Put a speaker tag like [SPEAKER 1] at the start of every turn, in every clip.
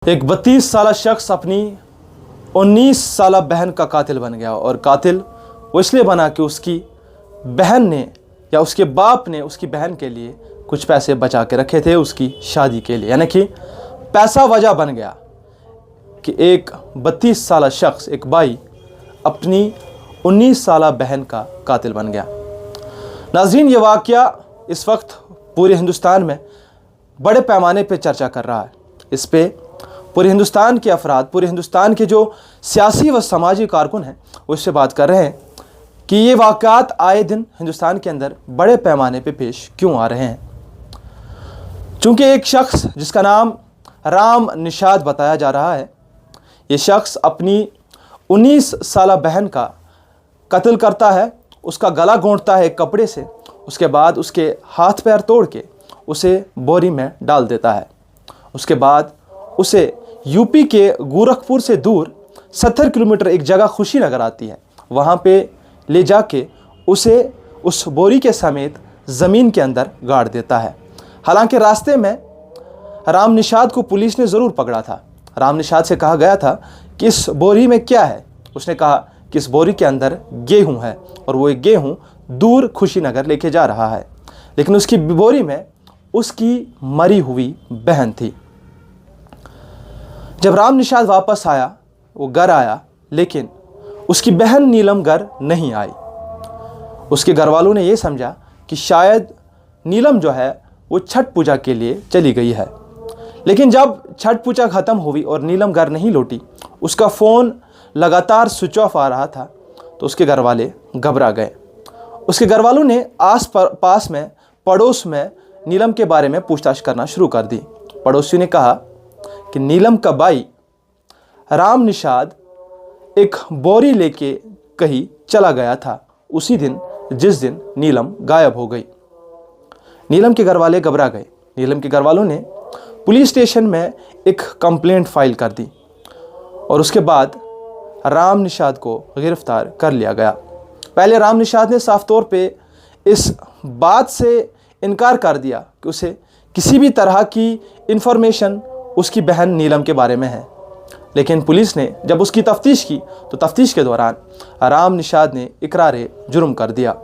[SPEAKER 1] एक 32 साला शख्स अपनी 19 साला बहन का कातिल बन गया। और कातिल वो इसलिए बना कि उसकी बहन ने या उसके बाप ने उसकी बहन के लिए कुछ पैसे बचा के रखे थे उसकी शादी के लिए। यानी कि पैसा वजह बन गया कि एक 32 साला शख्स, एक भाई, अपनी 19 साला बहन का कातिल बन गया। नाज़रीन, ये वाक़या इस वक्त पूरे हिंदुस्तान में बड़े पैमाने पे चर्चा कर रहा है। इस पे पूरे हिंदुस्तान के अफराद, पूरे हिंदुस्तान के जो सियासी व समाजी कारकुन हैं वो इससे बात कर रहे हैं कि ये वाक़यात आए दिन हिंदुस्तान के अंदर बड़े पैमाने पे पेश क्यों आ रहे हैं। चूँकि एक शख्स जिसका नाम राम निषाद बताया जा रहा है, ये शख्स अपनी 19 साला बहन का कत्ल करता है, उसका गला घोंटता है एक कपड़े से, उसके बाद उसके हाथ पैर तोड़ के उसे बोरी में डाल देता है। उसके बाद उसे यूपी के गोरखपुर से दूर 70 किलोमीटर एक जगह खुशीनगर आती है, वहाँ पे ले जाके उसे उस बोरी के समेत ज़मीन के अंदर गाड़ देता है। हालांकि रास्ते में राम निषाद को पुलिस ने ज़रूर पकड़ा था। राम निषाद से कहा गया था कि इस बोरी में क्या है। उसने कहा कि इस बोरी के अंदर गेहूँ है और वो एक गेहूँ दूर खुशीनगर लेके जा रहा है। लेकिन उसकी बोरी में उसकी मरी हुई बहन थी। जब राम निषाद वापस आया, वो घर आया, लेकिन उसकी बहन नीलम घर नहीं आई। उसके घर वालों ने ये समझा कि शायद नीलम जो है वो छठ पूजा के लिए चली गई है। लेकिन जब छठ पूजा ख़त्म हुई और नीलम घर नहीं लौटी, उसका फ़ोन लगातार स्विच ऑफ आ रहा था, तो उसके घर वाले घबरा गए। उसके घर वालों ने पास में पड़ोस में नीलम के बारे में पूछताछ करना शुरू कर दी। पड़ोसियों ने कहा कि नीलम का भाई राम निषाद एक बोरी लेके कहीं चला गया था उसी दिन जिस दिन नीलम गायब हो गई। नीलम के घर वाले घबरा गए। नीलम के घर वालों ने पुलिस स्टेशन में एक कंप्लेंट फाइल कर दी और उसके बाद राम निषाद को गिरफ्तार कर लिया गया। पहले राम निषाद ने साफ तौर पे इस बात से इनकार कर दिया कि उसे किसी भी तरह की इन्फॉर्मेशन उसकी बहन नीलम के बारे में है। लेकिन पुलिस ने जब उसकी तफ्तीश की तो तफ्तीश के दौरान राम निषाद ने इकरार जुर्म कर दिया।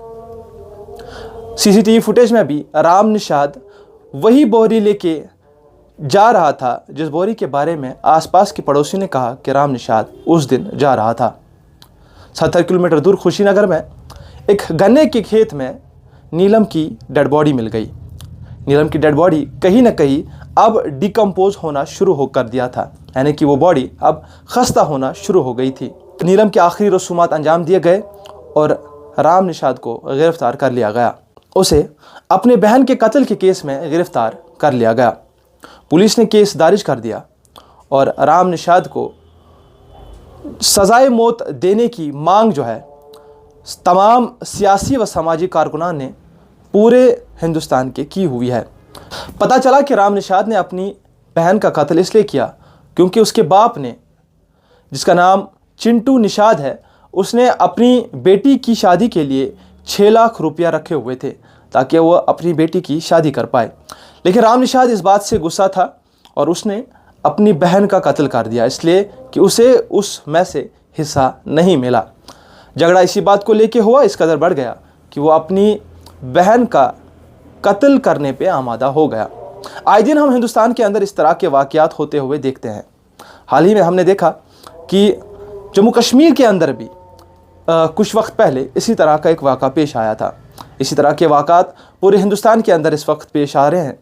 [SPEAKER 1] सीसीटीवी फुटेज में भी राम निषाद वही बोरी लेके जा रहा था जिस बोरी के बारे में आसपास के पड़ोसी ने कहा कि राम निषाद उस दिन जा रहा था। 70 किलोमीटर दूर खुशीनगर में एक गन्ने के खेत में नीलम की डेड बॉडी मिल गई। नीलम की डेड बॉडी कहीं ना कहीं अब डिकम्पोज होना शुरू हो कर दिया था, यानी कि वो बॉडी अब खस्ता होना शुरू हो गई थी। नीलम के आखिरी रसूमात अंजाम दिए गए और राम निषाद को गिरफ्तार कर लिया गया। उसे अपने बहन के कत्ल के केस में गिरफ्तार कर लिया गया। पुलिस ने केस दर्ज कर दिया और राम निषाद को सजाए मौत देने की मांग जो है तमाम सियासी व समाजी कारकुनान ने पूरे हिंदुस्तान के की हुई है। पता चला कि राम निषाद ने अपनी बहन का कत्ल इसलिए किया क्योंकि उसके बाप ने, जिसका नाम चिंटू निषाद है, उसने अपनी बेटी की शादी के लिए 6 लाख रुपया रखे हुए थे ताकि वो अपनी बेटी की शादी कर पाए। लेकिन राम निषाद इस बात से गुस्सा था और उसने अपनी बहन का कत्ल कर दिया, इसलिए कि उसे उस में से हिस्सा नहीं मिला। झगड़ा इसी बात को लेके हुआ, इस कदर बढ़ गया कि वो अपनी बहन का कत्ल करने पे आमादा हो गया। आए दिन हम हिंदुस्तान के अंदर इस तरह के वाक़यात होते हुए देखते हैं। हाल ही में हमने देखा कि जम्मू कश्मीर के अंदर भी कुछ वक्त पहले इसी तरह का एक वाक़ा पेश आया था। इसी तरह के वाक़ात पूरे हिंदुस्तान के अंदर इस वक्त पेश आ रहे हैं,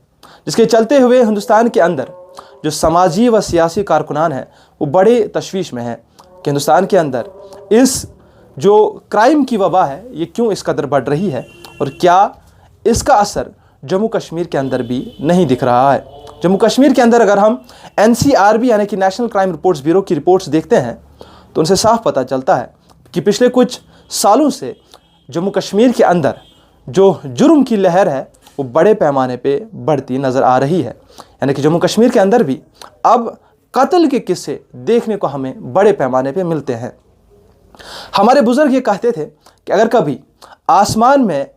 [SPEAKER 1] जिसके चलते हुए हिंदुस्तान के अंदर जो समाजी व सियासी कारकुनान हैं वो बड़े तशवीश में हैं कि हिंदुस्तान के अंदर इस जो क्राइम की वबा है ये क्यों इस कदर बढ़ रही है और क्या इसका असर जम्मू कश्मीर के अंदर भी नहीं दिख रहा है। जम्मू कश्मीर के अंदर अगर हम NCRB यानी कि नेशनल क्राइम रिपोर्ट्स ब्यूरो की रिपोर्ट्स देखते हैं तो उनसे साफ पता चलता है कि पिछले कुछ सालों से जम्मू कश्मीर के अंदर जो जुर्म की लहर है वो बड़े पैमाने पे बढ़ती नज़र आ रही है। यानी कि जम्मू कश्मीर के अंदर भी अब कत्ल के किस्से देखने को हमें बड़े पैमाने पे मिलते हैं। हमारे बुज़ुर्ग ये कहते थे कि अगर कभी आसमान में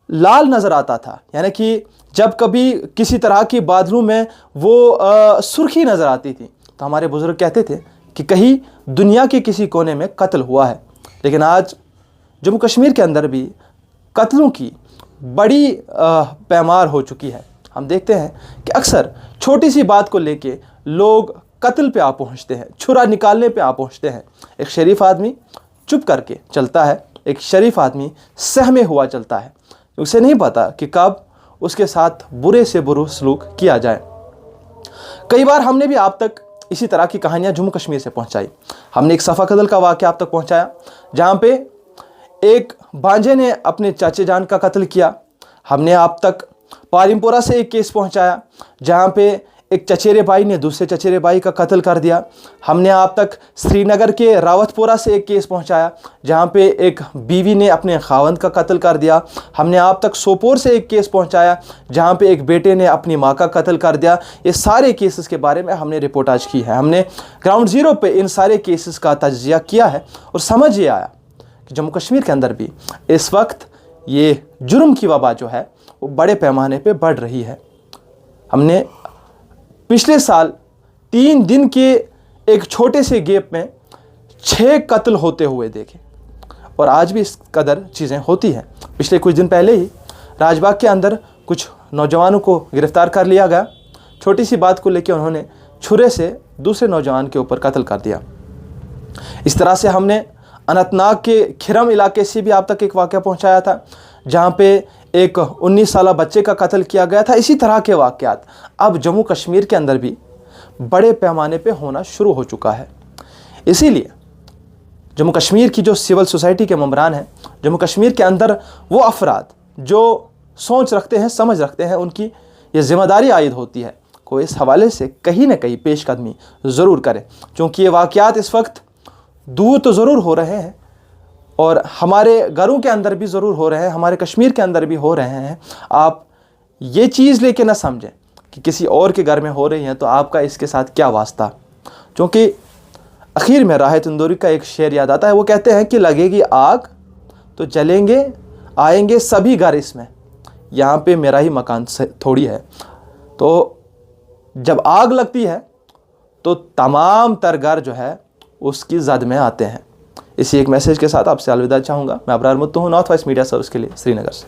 [SPEAKER 1] लाल नज़र आता था, यानी कि जब कभी किसी तरह की बादलों में वो सुर्खी नज़र आती थी तो हमारे बुज़ुर्ग कहते थे कि कहीं दुनिया के किसी कोने में कत्ल हुआ है। लेकिन आज जम्मू कश्मीर के अंदर भी कत्लों की बड़ी पैमार हो चुकी है। हम देखते हैं कि अक्सर छोटी सी बात को लेके लोग कत्ल पे आ पहुंचते हैं, छुरा निकालने पे आ पहुंचते हैं। एक शरीफ आदमी चुप करके चलता है, एक शरीफ आदमी सहमे हुआ चलता है। उसे नहीं पता कि कब उसके साथ बुरे से बुरा सलूक किया जाए। कई बार हमने भी आप तक इसी तरह की कहानियां जम्मू कश्मीर से पहुंचाई। हमने एक सफ़ा कत्ल का वाक़या आप तक पहुंचाया, जहां पे एक भांजे ने अपने चाचे जान का कत्ल किया। हमने आप तक पारिमपोरा से एक केस पहुंचाया, जहां पे एक चचेरे भाई ने दूसरे चचेरे भाई का कत्ल कर दिया। हमने आप तक श्रीनगर के रावतपोरा से एक केस पहुंचाया, जहां पे एक बीवी ने अपने खावंद का कत्ल कर दिया। हमने आप तक सोपोर से एक केस पहुंचाया, जहां पे एक बेटे ने अपनी मां का कत्ल कर दिया। ये सारे केसेस के बारे में हमने रिपोर्टाज की है। हमने ग्राउंड ज़ीरो पे इन सारे केसेस का तज्जिया किया है और समझ ये आया कि जम्मू कश्मीर के अंदर भी इस वक्त ये जुर्म की वबा जो है वो बड़े पैमाने पे बढ़ रही है। हमने पिछले साल 3 दिन के एक छोटे से गैप में 6 कत्ल होते हुए देखे और आज भी इस कदर चीज़ें होती हैं। पिछले कुछ दिन पहले ही राजबाग के अंदर कुछ नौजवानों को गिरफ़्तार कर लिया गया। छोटी सी बात को लेकर उन्होंने छुरे से दूसरे नौजवान के ऊपर कत्ल कर दिया। इस तरह से हमने अनंतनाग के खिरम इलाके से भी आप तक एक वाक़या पहुंचाया था, जहां पे एक 19 साला बच्चे का कत्ल किया गया था। इसी तरह के वाक़यात अब जम्मू कश्मीर के अंदर भी बड़े पैमाने पे होना शुरू हो चुका है। इसीलिए जम्मू कश्मीर की जो सिविल सोसाइटी के मम्बरान हैं, जम्मू कश्मीर के अंदर वो अफराद जो सोच रखते हैं, समझ रखते हैं, उनकी ये ज़िम्मेदारी आयद होती है को इस हवाले से कहीं ना कहीं पेशकदमी ज़रूर करें, क्योंकि ये वाक़यात इस वक्त दूर तो ज़रूर हो रहे हैं और हमारे घरों के अंदर भी ज़रूर हो रहे हैं, हमारे कश्मीर के अंदर भी हो रहे हैं। आप ये चीज़ लेके ना समझें कि किसी और के घर में हो रही हैं तो आपका इसके साथ क्या वास्ता। क्योंकि आखिर में राहत इंदौरी का एक शेर याद आता है, वो कहते हैं कि लगेगी आग तो जलेंगे आएंगे सभी घर इसमें, यहाँ पे मेरा ही मकान थोड़ी है। तो जब आग लगती है तो तमाम तर घर जो है उसकी जद में आते हैं। इसी एक मैसेज के साथ आपसे अलविदा चाहूँगा। मैं अबरार मुत्तू हूँ, नॉर्थ वेस्ट मीडिया सर्विस के लिए श्रीनगर से।